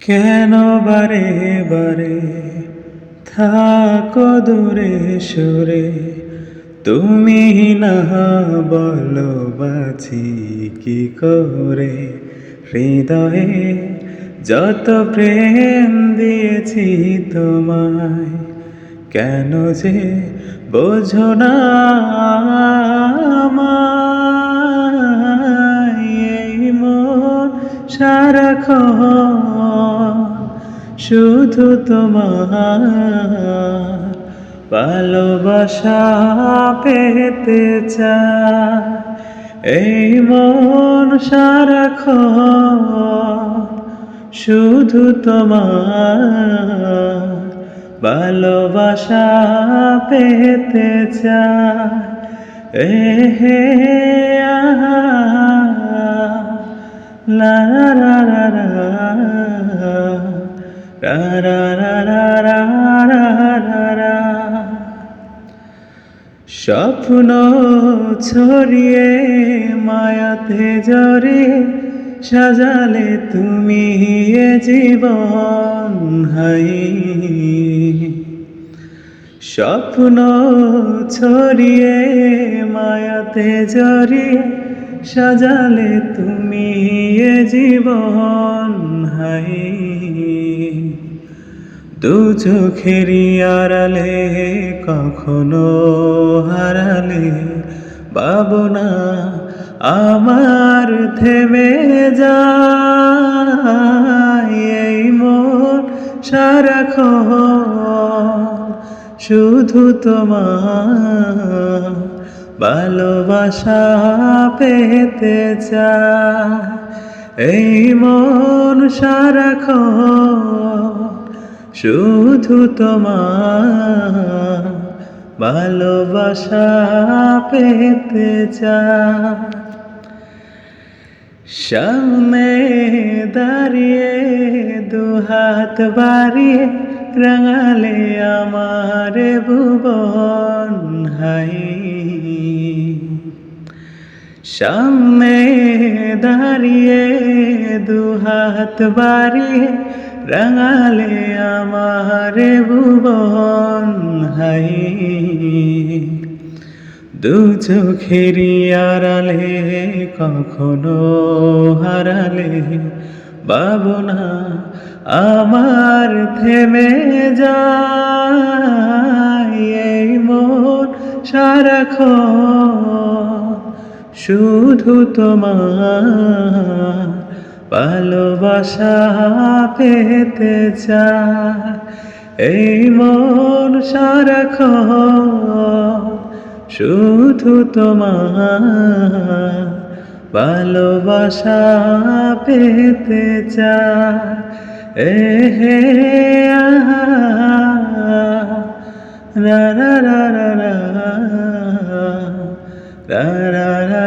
কেন বারে বারে থাকো দূরে সরে, তুমি না বলো বাঁচি কি করে। হৃদয়ে যত প্রেম দিয়েছি তোমায়, কেন যে বোঝো না আমায়। এই মন সারাক্ষণ শুধু তোমার ভালোবাসা পেতে চায়। এই মন সারাক্ষণ শুধু তোমার ভালোবাসা পেতে চায়। হে আহা, লা লা লা লা রা রা রা রা রা রা রা রা। স্বপ্ন ছড়িয়ে মায়াতে জড়িয়ে সাজালে তুমি এ জীবন। হাই স্বপ্ন ছড়িয়ে মায়াতে জড়িয়ে সাজালে তুমি এ জীবন। হাই দু চোখেরই আড়ালে কখনো হারালে ভাবনা আমার থেমে যায়। এই মন সারাক্ষণ শুধু তোমার ভালোবাসা পেতে চায়। এই মন সারাক্ষণ শুধু তোমার ভালোবাসা পেতে চায়। সামনে দাঁড়িয়ে দুহাত বাড়িয়ে রাঙালে আমার ভুবন। হাই সামনে দাঁড়িয়ে দুহাত বাড়িয়ে রাঙালে আমার ভুবন। হাই দু চোখেরই আড়ালে কখনো হারালে ভাবনা আমার থেমে যায়। এই মন সারাক্ষণ শুধু তোমার ভালোবাসা পেতে চায়। এই মন সারাক্ষণ শুধু তোমার ভালোবাসা পেতে চায়। হে আহা, রা রা রা রা রা রা রা রা